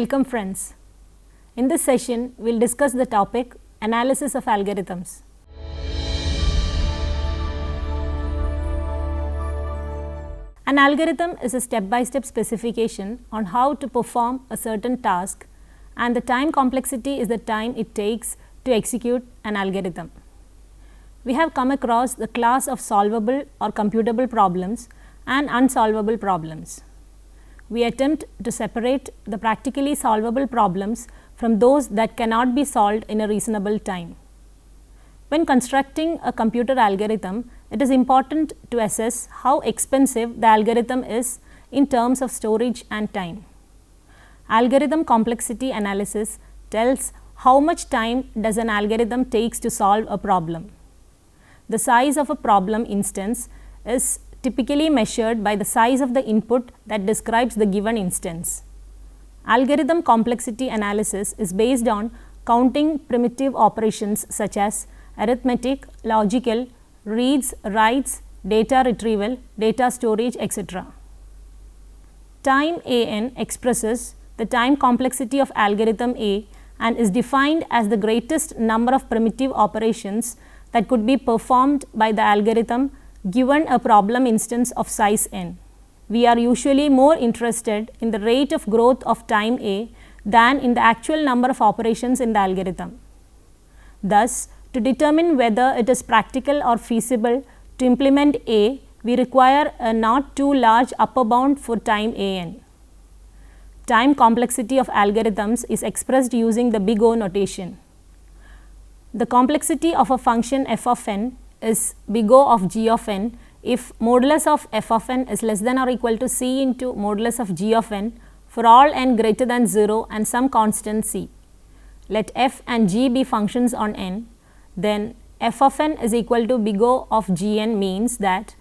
Welcome friends. In this session, we will discuss the topic Analysis of Algorithms. An algorithm is a step-by-step specification on how to perform a certain task, and the time complexity is the time it takes to execute an algorithm. We have come across the class of solvable or computable problems and unsolvable problems. We attempt to separate the practically solvable problems from those that cannot be solved in a reasonable time. When constructing a computer algorithm, it is important to assess how expensive the algorithm is in terms of storage and time. Algorithm complexity analysis tells how much time does an algorithm takes to solve a problem. The size of a problem instance is typically measured by the size of the input that describes the given instance. Algorithm complexity analysis is based on counting primitive operations such as arithmetic, logical, reads, writes, data retrieval, data storage, etc. Time an expresses the time complexity of algorithm A and is defined as the greatest number of primitive operations that could be performed by the algorithm given a problem instance of size n. We are usually more interested in the rate of growth of time A than in the actual number of operations in the algorithm. Thus, to determine whether it is practical or feasible to implement A, we require a not too large upper bound for time an. Time complexity of algorithms is expressed using the big O notation. The complexity of a function f of n is big O of g of n if modulus of f of n is less than or equal to c into modulus of g of n for all n greater than 0 and some constant c. Let f and g be functions on n, then f of n is equal to big O of g n means that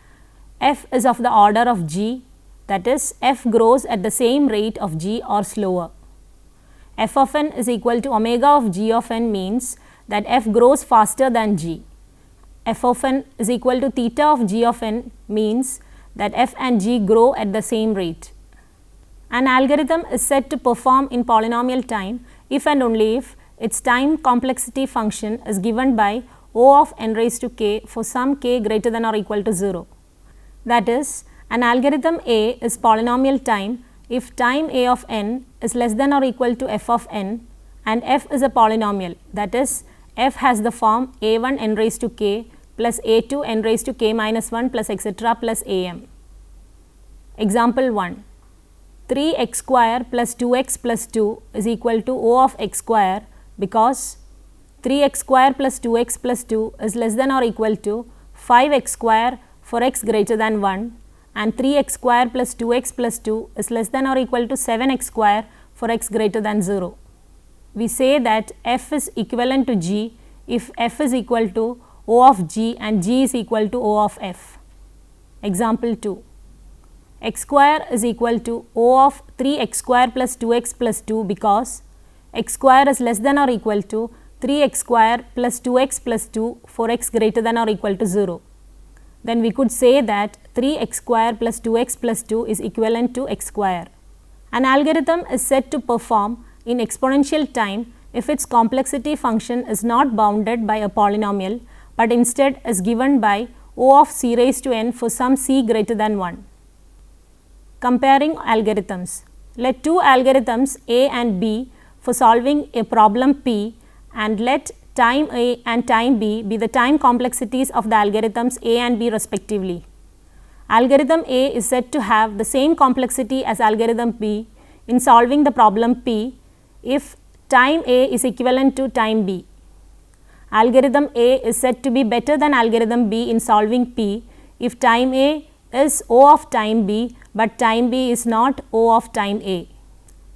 f is of the order of g, that is f grows at the same rate of g or slower. F of n is equal to omega of g of n means that f grows faster than g. F of n is equal to theta of g of n means that f and g grow at the same rate. An algorithm is said to perform in polynomial time if and only if its time complexity function is given by O of n raised to k for some k greater than or equal to 0. That is, an algorithm A is polynomial time if time A of n is less than or equal to f of n and f is a polynomial, that is, f has the form a1 n raised to k plus a2 n raised to k minus 1 plus etc. plus am. Example 1. 3x square plus 2x plus 2 is equal to O of x square because 3x square plus 2x plus 2 is less than or equal to 5x square for x greater than 1 and 3x square plus 2x plus 2 is less than or equal to 7x square for x greater than 0. We say that f is equivalent to g if f is equal to O of g and g is equal to O of f. Example 2. X square is equal to O of 3x square plus 2x plus 2 because x square is less than or equal to 3x square plus 2x plus 2 for x greater than or equal to 0. Then we could say that 3x square plus 2x plus 2 is equivalent to x square. An algorithm is said to perform in exponential time if its complexity function is not bounded by a polynomial but instead is given by O of c raised to n for some c greater than 1. Comparing algorithms. Let two algorithms A and B for solving a problem P and let time A and time B be the time complexities of the algorithms A and B respectively. Algorithm A is said to have the same complexity as algorithm B in solving the problem P if time A is equivalent to time B. Algorithm A is said to be better than algorithm B in solving P if time A is O of time B but time B is not O of time A.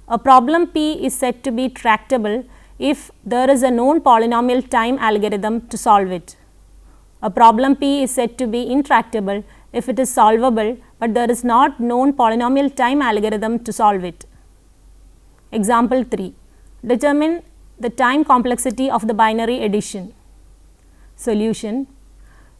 A problem P is said to be tractable if there is a known polynomial time algorithm to solve it. A problem P is said to be intractable if it is solvable but there is not known polynomial time algorithm to solve it. Example 3. Determine the time complexity of the binary addition. Solution.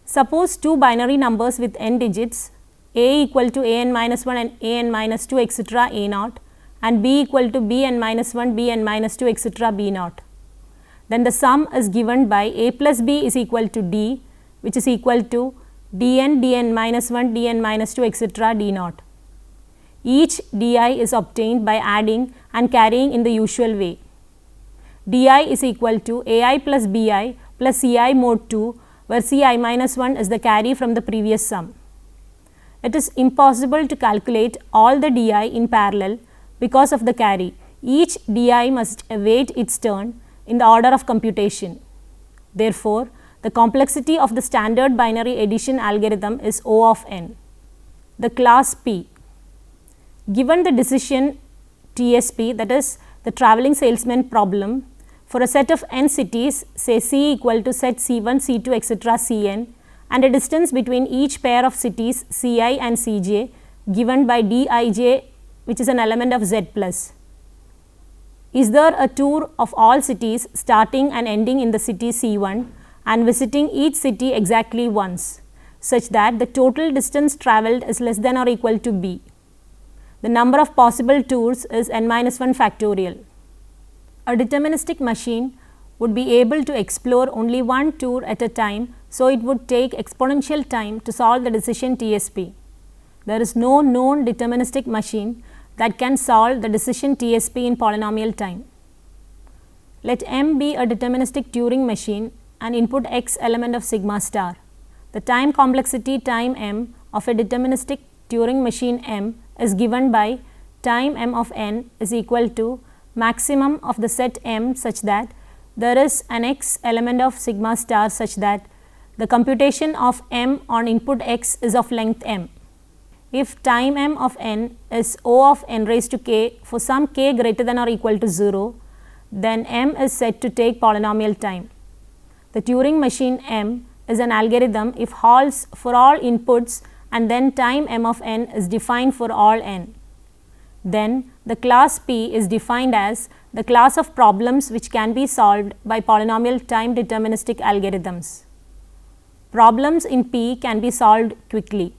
Suppose two binary numbers with n digits a equal to an minus 1 and an minus 2 etc. a naught and b equal to bn minus 1, bn minus 2, etc. b naught. Then the sum is given by a plus b is equal to d, which is equal to dn, dn minus 1, dn minus 2, etc. d naught. Each di is obtained by adding and carrying in the usual way. Di is equal to ai plus bi plus ci mod 2, where ci minus 1 is the carry from the previous sum. It is impossible to calculate all the di in parallel because of the carry. Each di must await its turn in the order of computation. Therefore, the complexity of the standard binary addition algorithm is O of n. The class P. Given the decision TSP, that is the travelling salesman problem, for a set of n cities, say C equal to set C1, C2, etc. Cn, and a distance between each pair of cities Ci and Cj given by Dij, which is an element of Z plus. Is there a tour of all cities starting and ending in the city C1 and visiting each city exactly once, such that the total distance travelled is less than or equal to b? The number of possible tours is n minus 1 factorial. A deterministic machine would be able to explore only one tour at a time, so it would take exponential time to solve the decision TSP. There is no known deterministic machine that can solve the decision TSP in polynomial time. Let M be a deterministic Turing machine and input x element of sigma star. The time complexity time m of a deterministic Turing machine M is given by time m of n is equal to maximum of the set M such that there is an x element of sigma star such that the computation of M on input x is of length m. If time m of n is O of n raised to k for some k greater than or equal to 0, then M is said to take polynomial time. The Turing machine M is an algorithm if halts for all inputs and then time m of n is defined for all n. Then the class P is defined as the class of problems which can be solved by polynomial time deterministic algorithms. Problems in P can be solved quickly.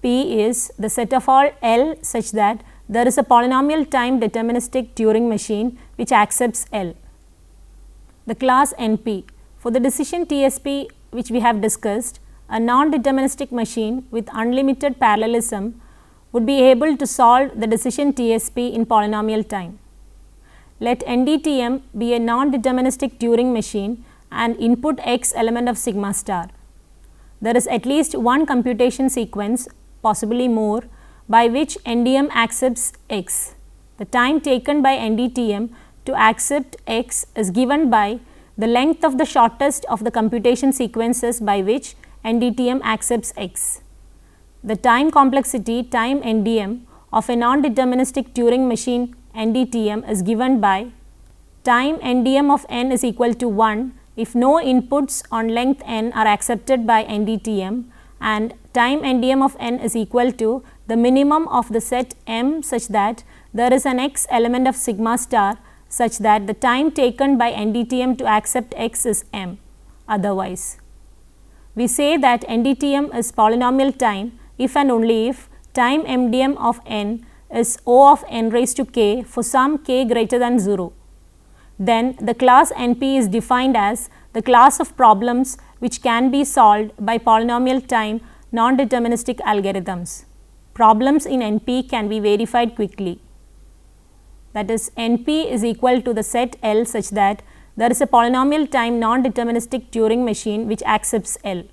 P is the set of all L such that there is a polynomial time deterministic Turing machine which accepts L. The class NP. For the decision TSP which we have discussed, a non-deterministic machine with unlimited parallelism would be able to solve the decision TSP in polynomial time. Let NDTM be a non-deterministic Turing machine and input x element of sigma star. There is at least one computation sequence, possibly more, by which NDM accepts x. The time taken by NDTM to accept x is given by the length of the shortest of the computation sequences by which NDTM accepts x. The time complexity time NDM of a non-deterministic Turing machine NDTM is given by time NDM of n is equal to 1 if no inputs on length n are accepted by NDTM, and time NDM of n is equal to the minimum of the set M such that there is an x element of sigma star such that the time taken by NDTM to accept x is m. Otherwise, we say that NDTM is polynomial time if and only if time MDM of n is O of n raised to k for some k greater than 0. Then the class NP is defined as the class of problems which can be solved by polynomial time non-deterministic algorithms. Problems in NP can be verified quickly. That is, NP is equal to the set L such that there is a polynomial time non-deterministic Turing machine which accepts L.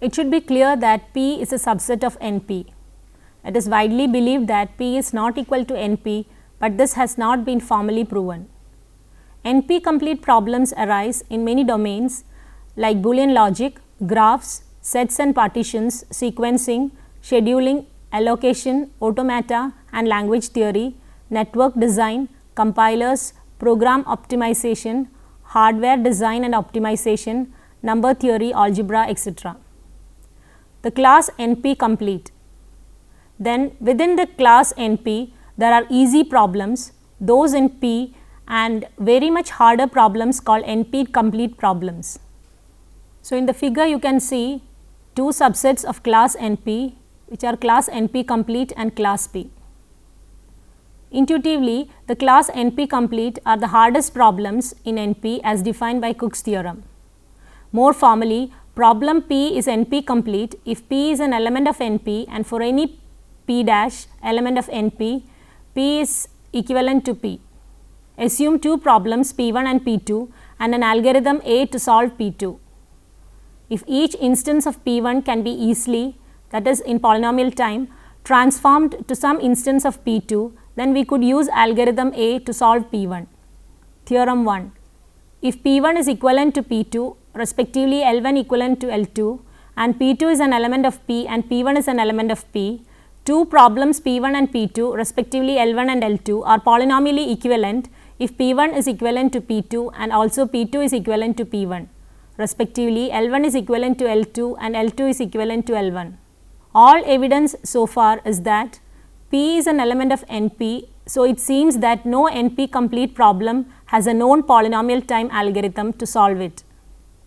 It should be clear that P is a subset of NP. It is widely believed that P is not equal to NP, but this has not been formally proven. NP complete problems arise in many domains like Boolean logic, graphs, sets and partitions, sequencing, scheduling, allocation, automata and language theory, network design, compilers, program optimization, hardware design and optimization, number theory, algebra, etc. The class NP complete. Then within the class NP there are easy problems, those in P, and very much harder problems called NP complete problems. So, in the figure you can see two subsets of class NP which are class NP complete and class P. Intuitively, the class NP-complete are the hardest problems in NP as defined by Cook's theorem. More formally, problem P is NP-complete if P is an element of NP and for any P dash element of NP, P is equivalent to P. Assume two problems P1 and P2 and an algorithm A to solve P2. If each instance of P1 can be easily, that is in polynomial time, transformed to some instance of P2, then we could use algorithm A to solve P1. Theorem 1. If P1 is equivalent to P2, respectively L1 equivalent to L2, and P2 is an element of P and P1 is an element of P, two problems P1 and P2, respectively L1 and L2, are polynomially equivalent if P1 is equivalent to P2 and also P2 is equivalent to P1. Respectively, L1 is equivalent to L2 and L2 is equivalent to L1. All evidence so far is that P is an element of NP, so it seems that no NP-complete problem has a known polynomial time algorithm to solve it.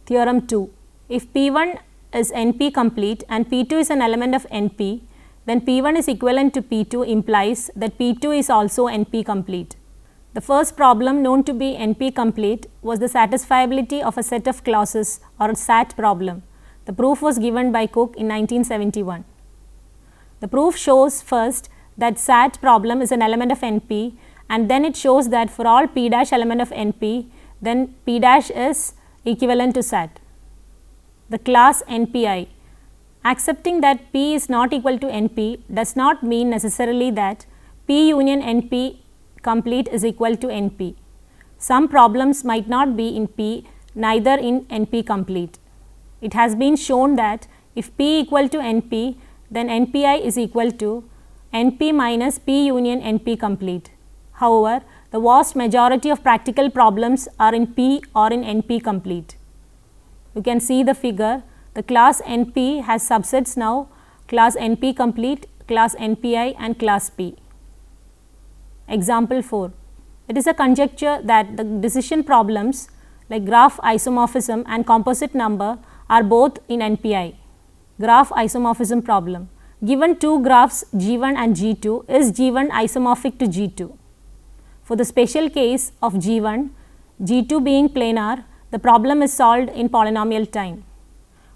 Theorem 2. If P1 is NP-complete and P2 is an element of NP, then P1 is equivalent to P2 implies that P2 is also NP-complete. The first problem known to be NP-complete was the satisfiability of a set of clauses or SAT problem. The proof was given by Cook in 1971. The proof shows first that SAT problem is an element of NP and then it shows that for all P dash element of NP, then P dash is equivalent to SAT. The class NPI. Accepting that P is not equal to NP does not mean necessarily that P union NP complete is equal to NP. Some problems might not be in P, neither in NP complete. It has been shown that if P equal to NP, then NPI is equal to NP minus P union NP complete. However, the vast majority of practical problems are in P or in NP complete. You can see the figure. The class NP has subsets now, class NP complete, class NPI and class P. Example 4. It is a conjecture that the decision problems like graph isomorphism and composite number are both in NPI. Graph isomorphism problem. Given two graphs G1 and G2, is G1 isomorphic to G2? For the special case of G1, G2 being planar, the problem is solved in polynomial time.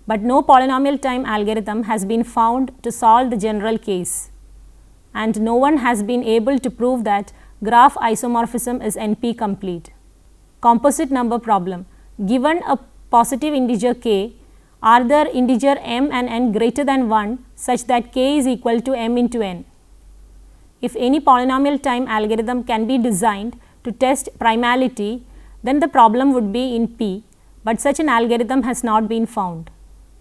But no polynomial time algorithm has been found to solve the general case, and no one has been able to prove that graph isomorphism is NP complete. Composite number problem. Given a positive integer k, are there integer m and n greater than 1 such that k is equal to m into n? If any polynomial time algorithm can be designed to test primality, then the problem would be in P, but such an algorithm has not been found.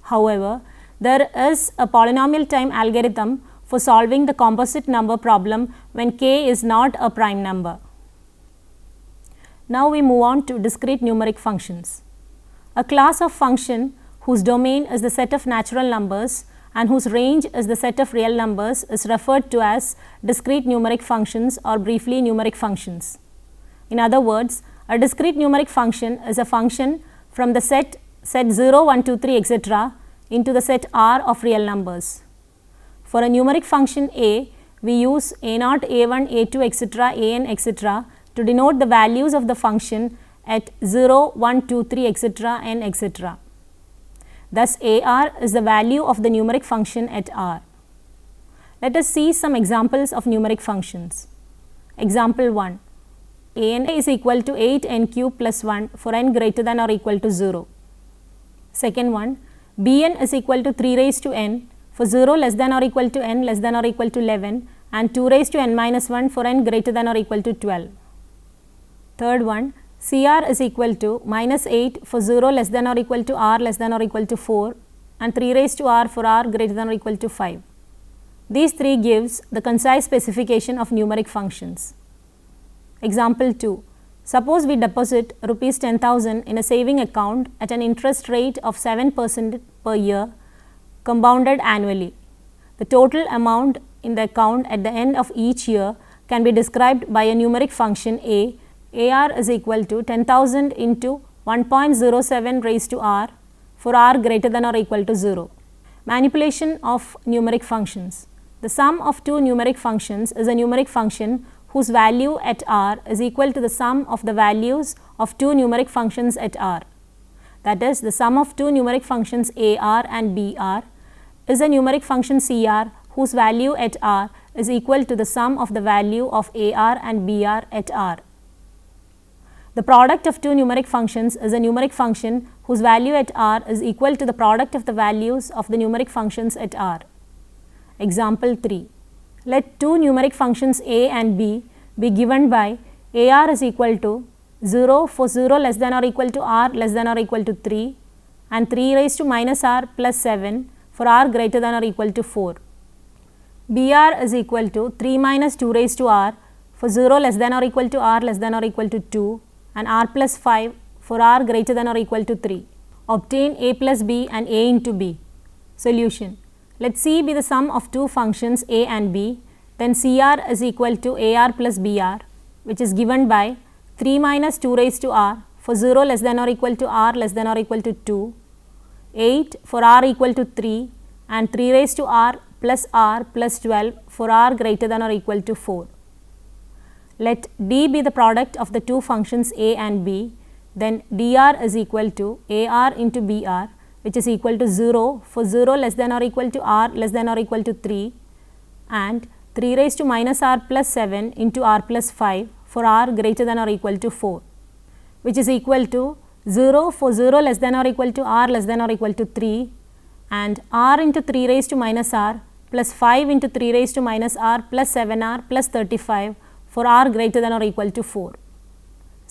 However, there is a polynomial time algorithm for solving the composite number problem when k is not a prime number. Now we move on to discrete numeric functions. A class of function whose domain is the set of natural numbers and whose range is the set of real numbers is referred to as discrete numeric functions or briefly numeric functions. In other words, a discrete numeric function is a function from the set 0, 1, 2, 3 etc. into the set R of real numbers. For a numeric function a, we use a0, a1, a2 etc. an etc. to denote the values of the function at 0, 1, 2, 3 etc. n etc. Thus, AR is the value of the numeric function at R. Let us see some examples of numeric functions. Example 1. An is equal to 8 n cube plus 1 for n greater than or equal to 0. Second one, Bn is equal to 3 raised to n for 0 less than or equal to n less than or equal to 11 and 2 raised to n minus 1 for n greater than or equal to 12. Third one, Cr is equal to minus 8 for 0 less than or equal to r less than or equal to 4 and 3 raised to r for r greater than or equal to 5. These three gives the concise specification of numeric functions. Example 2. Suppose we deposit rupees 10,000 in a saving account at an interest rate of 7% per year compounded annually. The total amount in the account at the end of each year can be described by a numeric function a. AR is equal to 10,000 into 1.07 raised to r for r greater than or equal to 0. Manipulation of numeric functions. The sum of two numeric functions is a numeric function whose value at r is equal to the sum of the values of two numeric functions at r. That is, the sum of two numeric functions ar and br is a numeric function cr whose value at r is equal to the sum of the value of ar and br at r. The product of two numeric functions is a numeric function whose value at r is equal to the product of the values of the numeric functions at r. Example 3. Let two numeric functions a and b be given by ar is equal to 0 for 0 less than or equal to r less than or equal to 3 and 3 raised to minus r plus 7 for r greater than or equal to 4. br is equal to 3 minus 2 raised to r for 0 less than or equal to r less than or equal to 2 and r plus 5 for r greater than or equal to 3. Obtain a plus b and a into b. Solution. Let C be the sum of two functions a and b, then Cr is equal to ar plus br, which is given by 3 minus 2 raised to r for 0 less than or equal to r less than or equal to 2, 8 for r equal to 3 and 3 raised to r plus 12 for r greater than or equal to 4. Let D be the product of the two functions a and b, then dr is equal to ar into br, which is equal to 0 for 0 less than or equal to r less than or equal to 3 and 3 raised to minus r plus 7 into r plus 5 for r greater than or equal to 4, which is equal to 0 for 0 less than or equal to r less than or equal to 3 and r into 3 raised to minus r plus 5 into 3 raised to minus r plus 7r plus 35 for r greater than or equal to 4.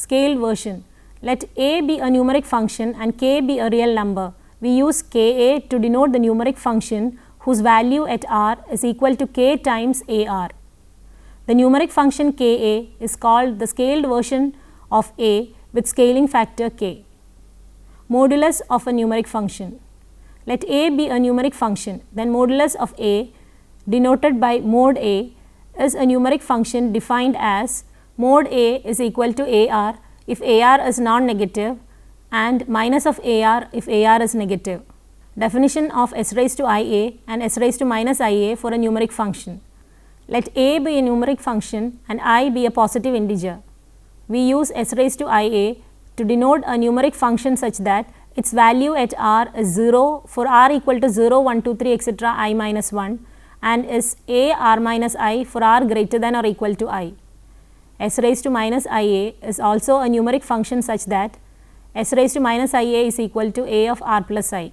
Scaled version. Let a be a numeric function and k be a real number. We use ka to denote the numeric function whose value at r is equal to k times ar. The numeric function ka is called the scaled version of a with scaling factor k. Modulus of a numeric function. Let a be a numeric function, then modulus of a denoted by mod a is a numeric function defined as mod a is equal to ar if ar is non-negative and minus of ar if ar is negative. Definition of s raised to ia and s raised to minus ia for a numeric function. Let a be a numeric function and I be a positive integer. We use s raised to ia to denote a numeric function such that its value at r is 0 for r equal to 0, 1, 2, 3 etc. I minus 1 and is a r minus I for r greater than or equal to I. S raised to minus ia is also a numeric function such that s raised to minus ia is equal to a of r plus I.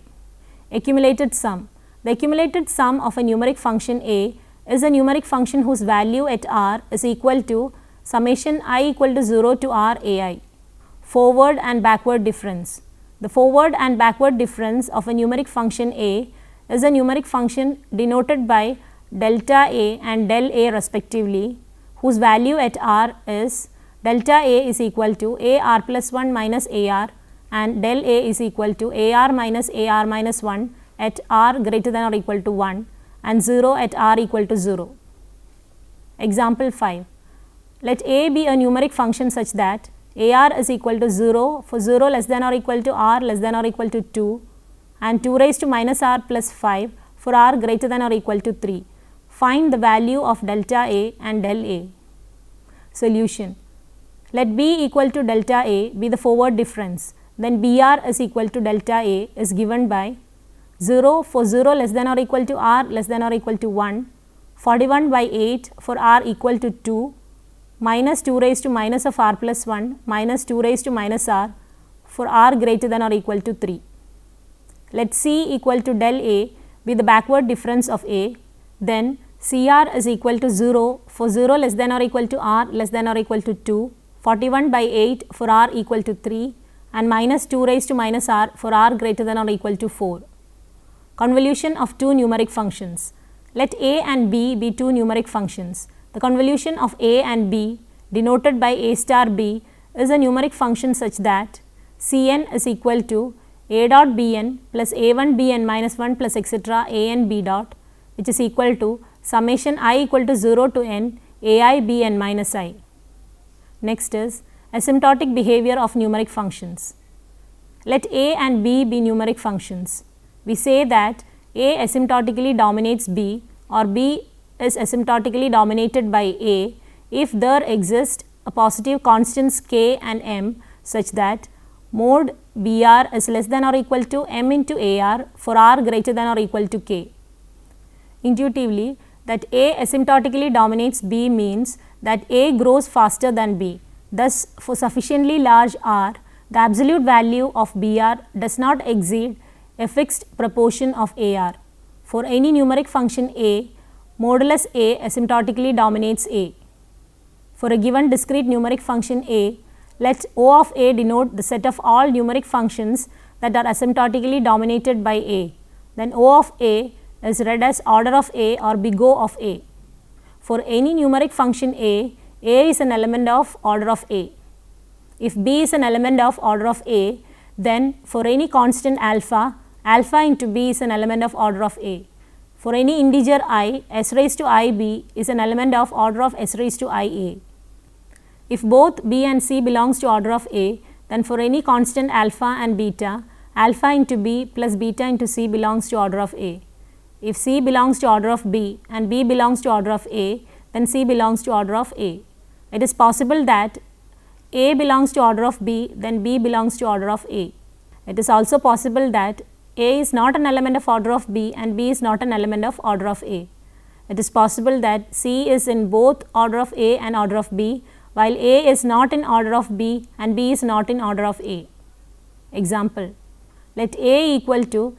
Accumulated sum. The accumulated sum of a numeric function a is a numeric function whose value at r is equal to summation I equal to 0 to r ai. Forward and backward difference. The forward and backward difference of a numeric function a is a numeric function denoted by delta a and del a respectively, whose value at r is delta a is equal to a r plus 1 minus ar and del a is equal to ar minus 1 at r greater than or equal to 1 and 0 at r equal to 0. Example 5. Let a be a numeric function such that ar is equal to 0 for 0 less than or equal to r less than or equal to 2 and 2 raised to minus r plus 5 for r greater than or equal to 3. Find the value of delta a and del a. Solution. Let b equal to delta a be the forward difference, then br is equal to delta a is given by 0 for 0 less than or equal to r less than or equal to 1, 41 by 8 for r equal to 2, minus 2 raised to minus of r plus 1 minus 2 raised to minus r for r greater than or equal to 3. Let c equal to del a be the backward difference of a, then Cr is equal to 0 for 0 less than or equal to r less than or equal to 2, 41 by 8 for r equal to 3 and minus 2 raised to minus r for r greater than or equal to 4. Convolution of two numeric functions. Let a and b be two numeric functions. The convolution of a and b denoted by a star b is a numeric function such that Cn is equal to a dot bn plus a1 bn minus 1 plus etc. a n b dot, which is equal to summation I equal to 0 to n ai bn minus I. Next is asymptotic behavior of numeric functions. Let a and b be numeric functions. We say that a asymptotically dominates b or b is asymptotically dominated by a if there exist a positive constants k and m such that mod Br is less than or equal to m into Ar for r greater than or equal to k. Intuitively, that A asymptotically dominates B means that A grows faster than B. Thus, for sufficiently large r, the absolute value of Br does not exceed a fixed proportion of Ar. For any numeric function A, modulus A asymptotically dominates A. For a given discrete numeric function A, let O of A denote the set of all numeric functions that are asymptotically dominated by A. Then O of A is read as order of A or big O of A. For any numeric function A is an element of order of A. If B is an element of order of A, then for any constant alpha, alpha into B is an element of order of A. For any integer I, s raised to ib is an element of order of s raised to ia. If both B and C belongs to order of A, then for any constant alpha and beta, alpha into B plus beta into C belongs to order of A. If C belongs to order of B and B belongs to order of A, then C belongs to order of A. It is possible that A belongs to order of B, then B belongs to order of A. It is also possible that A is not an element of order of B and B is not an element of order of A. It is possible that C is in both order of A and order of B, while A is not in order of B and B is not in order of A. Example, let A equal to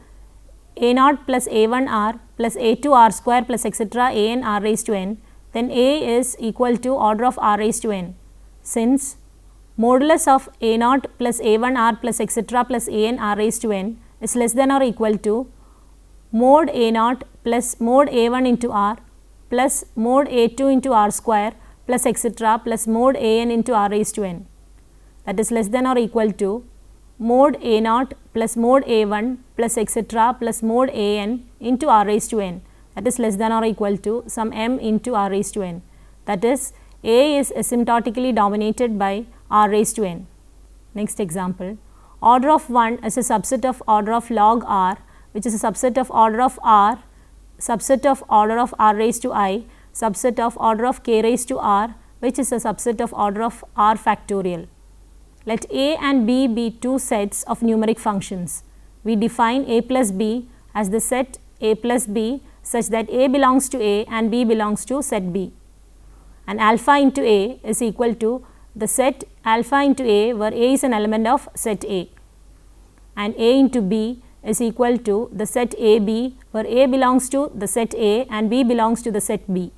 A naught plus A1 r plus A2 r square plus etc. A n r raised to n, then A is equal to order of r raised to n. Since modulus of A naught plus A1 r plus etc. plus A n r raised to n is less than or equal to mod A naught plus mod A1 into r plus mod A2 into r square plus etc. plus mod A n into r raised to n, that is less than or equal to mod A naught plus mod A1 plus etc. plus mod A n into r raised to n, that is less than or equal to some m into r raised to n, that is A is asymptotically dominated by r raised to n. Next example, order of 1 is a subset of order of log r, which is a subset of order of r, subset of order of r raised to I, subset of order of k raised to r, which is a subset of order of r factorial. Let A and B be two sets of numeric functions. We define A plus B as the set A plus B such that A belongs to A and B belongs to set B. And alpha into A is equal to the set alpha into A where A is an element of set A. And A into B is equal to the set AB where A belongs to the set A and B belongs to the set B.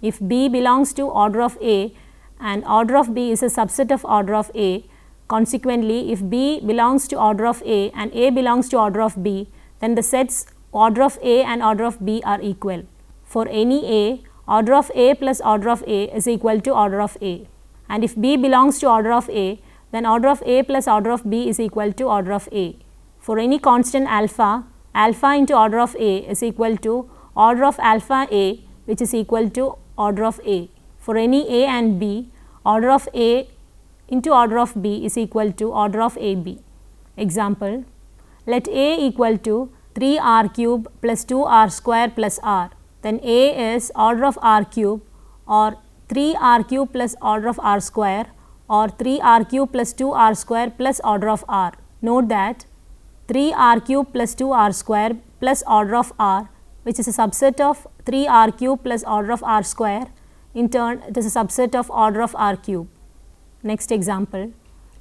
If B belongs to order of A and order of B is a subset of order of A, consequently, if B belongs to order of A and A belongs to order of B, then the sets order of A and order of B are equal. For any A, order of A plus order of A is equal to order of A. And if B belongs to order of A, then order of A plus order of B is equal to order of A. For any constant alpha, alpha into order of A is equal to order of alpha A, which is equal to order of A. For any A and B, order of A into order of B is equal to order of AB. Example, let A equal to 3 r cube plus 2 r square plus r, then A is order of r cube or 3 r cube plus order of r square or 3 r cube plus 2 r square plus order of r. Note that 3 r cube plus 2 r square plus order of r, which is a subset of 3 r cube plus order of r square, in turn it is a subset of order of r cube. Next example,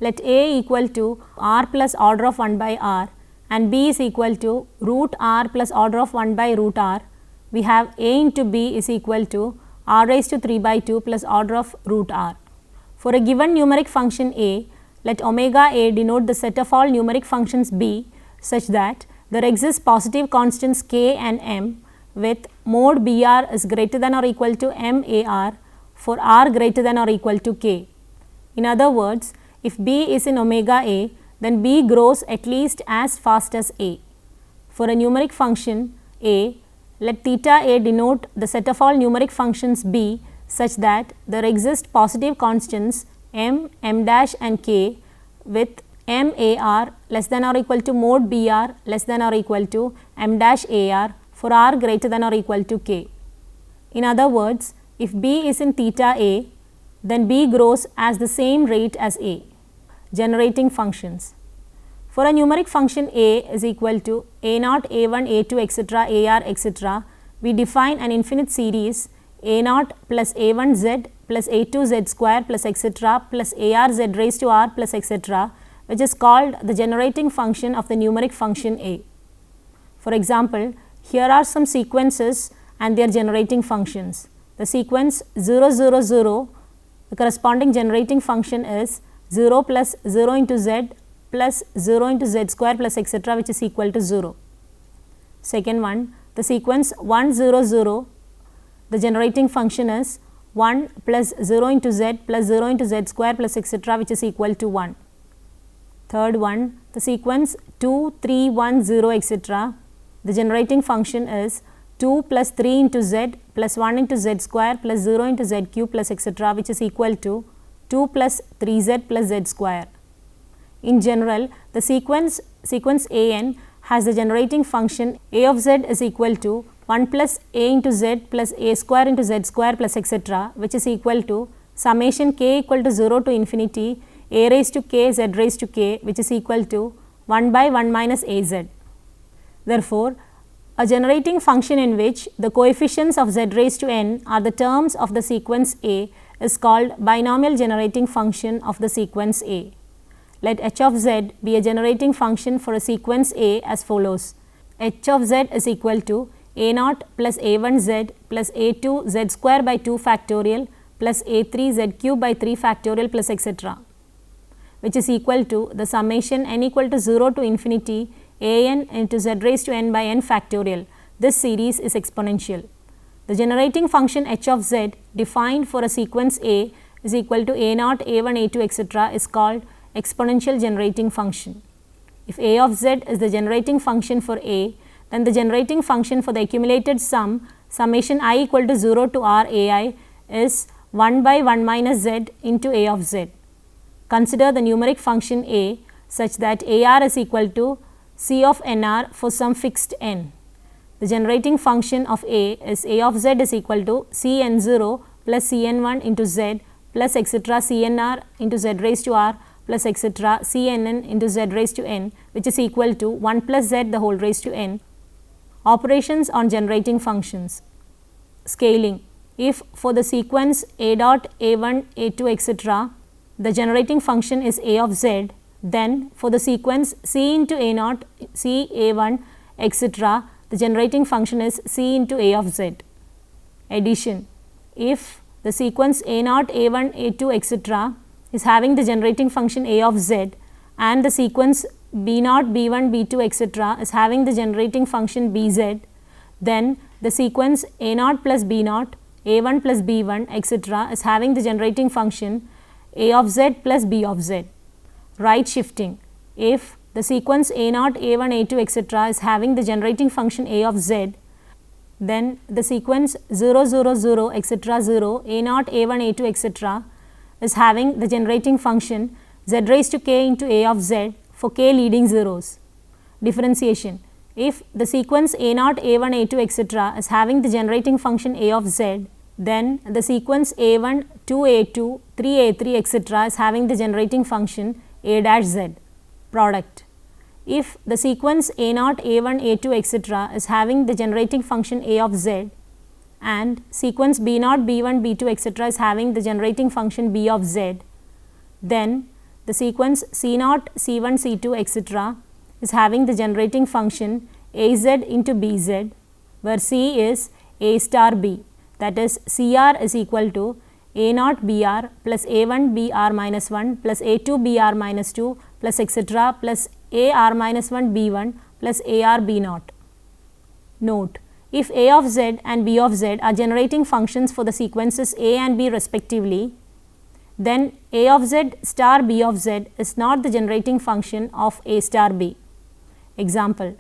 let A equal to r plus order of 1 by r and B is equal to root r plus order of 1 by root r. We have A into B is equal to r raised to 3 by 2 plus order of root r. For a given numeric function A, let omega A denote the set of all numeric functions B such that there exist positive constants k and m with mod Br is greater than or equal to MAR for r greater than or equal to k. In other words, if B is in omega A, then B grows at least as fast as A. For a numeric function A, let theta A denote the set of all numeric functions B such that there exist positive constants m, m dash and k with MAR less than or equal to mod BR less than or equal to m dash AR for r greater than or equal to k. In other words, if B is in theta A, then B grows as the same rate as A. Generating functions. For a numeric function A is equal to A0, A1, A2, etc., AR, etc., we define an infinite series A0 plus A1z plus A2z square plus etc. plus ARz raised to R plus etc., which is called the generating function of the numeric function A. For example, here are some sequences and their generating functions. The sequence 0, 0, 0, the corresponding generating function is 0 plus 0 into z plus 0 into z square plus etc., which is equal to 0. Second one, the sequence 1, 0, 0, the generating function is 1 plus 0 into z plus 0 into z square plus etc., which is equal to 1. Third one, the sequence 2, 3, 1, 0, etc., the generating function is 2 plus 3 into z plus 1 into z square plus 0 into z cube plus etc., which is equal to 2 plus 3z plus z square. In general, the sequence an has the generating function a of z is equal to 1 plus a into z plus a square into z square plus etc., which is equal to summation k equal to 0 to infinity a raised to k z raised to k, which is equal to 1 by 1 minus a z. Therefore, a generating function in which the coefficients of z raised to n are the terms of the sequence A is called binomial generating function of the sequence A. Let h of z be a generating function for a sequence A as follows: h of z is equal to a0 plus a1 z plus a2 z square by 2 factorial plus a3 z cube by 3 factorial plus etc., which is equal to the summation n equal to 0 to infinity a n into z raised to n by n factorial. This series is exponential. The generating function h of z defined for a sequence A is equal to a0, a1, a2, etc. is called exponential generating function. If a of z is the generating function for A, then the generating function for the accumulated sum summation I equal to 0 to r ai is 1 by 1 minus z into a of z. Consider the numeric function A such that AR is equal to C of NR for some fixed n. The generating function of A is A of z is equal to Cn0 plus Cn1 into z plus etc. Cnr into z raised to r plus etc. Cnn into z raised to n, which is equal to 1 plus z the whole raised to n. Operations on generating functions. Scaling. If for the sequence A dot, A1, A2, etc., the generating function is A of z, then for the sequence C into A0, C, A1, etc., the generating function is C into A of z. Addition. If the sequence A0, A1, A2, etc., is having the generating function A of z and the sequence B0, B1, B2, etc., is having the generating function Bz, then the sequence A0 plus B0, A1 plus B1, etc., is having the generating function A of z plus B of z. Right shifting. If the sequence A0, A1, A2, etc. is having the generating function A of z, then the sequence 0, 0, 0, etc. 0, A0, A1, A2, etc. is having the generating function z raised to k into A of z for k leading zeros. Differentiation. If the sequence A0, A1, A2, etc. is having the generating function A of z, then the sequence A1, 2A2, 3A3, etc. is having the generating function A dash z. Product. If the sequence A0, A1, A2, etc. is having the generating function A of z and sequence B0, B1, B2, etc. is having the generating function B of z, then the sequence C0, C1, C2, etc. is having the generating function Az into Bz, where C is A star B, that is Cr is equal to A0 Br plus A1 Br minus 1 plus A2 Br minus 2 plus etc. plus Ar minus 1 B1 plus Ar B0. Note: if A of z and B of z are generating functions for the sequences A and B respectively, then A of z star B of z is not the generating function of A star B. Example: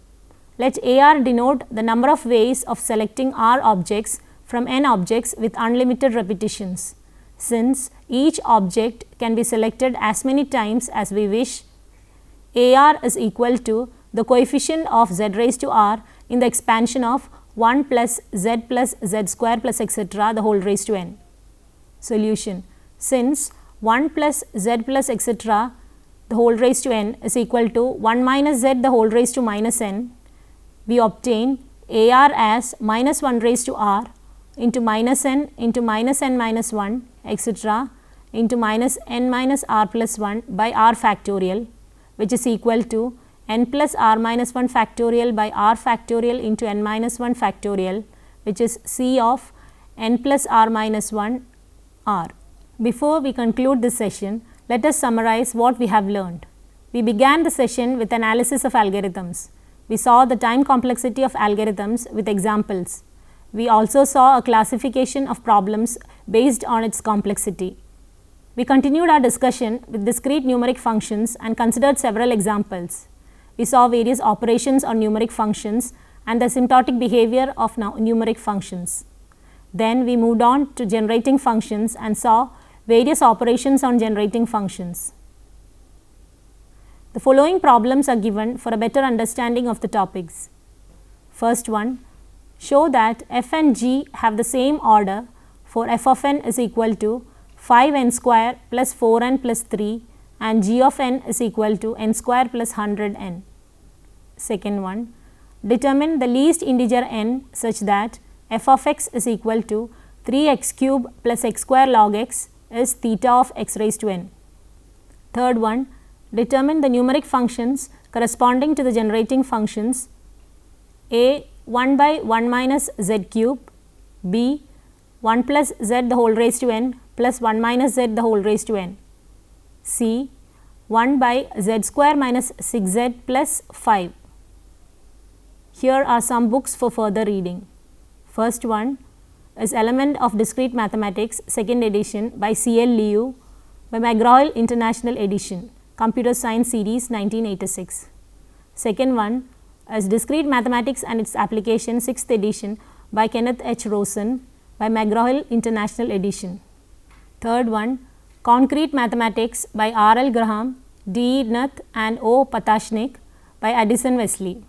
let AR denote the number of ways of selecting R objects from n objects with unlimited repetitions. Since each object can be selected as many times as we wish, AR is equal to the coefficient of z raised to r in the expansion of 1 plus z square plus etc. the whole raised to n. Solution. since 1 plus z plus etc. the whole raised to n is equal to 1 minus z the whole raised to minus n, we obtain AR as minus 1 raised to r into minus n minus 1 etc. into minus n minus r plus 1 by r factorial, which is equal to n plus r minus 1 factorial by r factorial into n minus 1 factorial, which is C of n plus r minus 1 r. Before we conclude this session, let us summarize what we have learned. We began the session with analysis of algorithms. We saw the time complexity of algorithms with examples. We also saw a classification of problems based on its complexity. We continued our discussion with discrete numeric functions and considered several examples. We saw various operations on numeric functions and the asymptotic behavior of numeric functions. Then we moved on to generating functions and saw various operations on generating functions. The following problems are given for a better understanding of the topics. First one, show that f and g have the same order for f of n is equal to 5n square plus 4n plus 3 and g of n is equal to n square plus 100n. Second one, determine the least integer n such that f of x is equal to 3x cube plus x square log x is theta of x raised to n. Third one, determine the numeric functions corresponding to the generating functions a 1 by 1 minus z cube, b 1 plus z the whole raised to n plus 1 minus z the whole raised to n, c 1 by z square minus 6z plus 5. Here are some books for further reading. First one is Element of Discrete Mathematics, 2nd edition by C.L. Liu, by McGraw-Hill International Edition, Computer Science Series 1986. Second one is Discrete Mathematics and its Application, 6th edition by Kenneth H. Rosen, by McGraw-Hill International Edition. Third one, Concrete Mathematics by R. L. Graham, D. E. Nath and O. Patashnik, by Addison Wesley.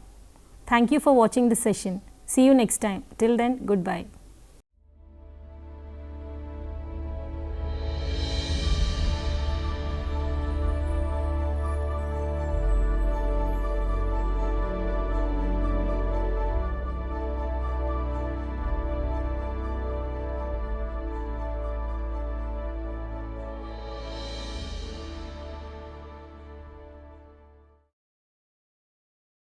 Thank you for watching this session. See you next time. Till then, goodbye.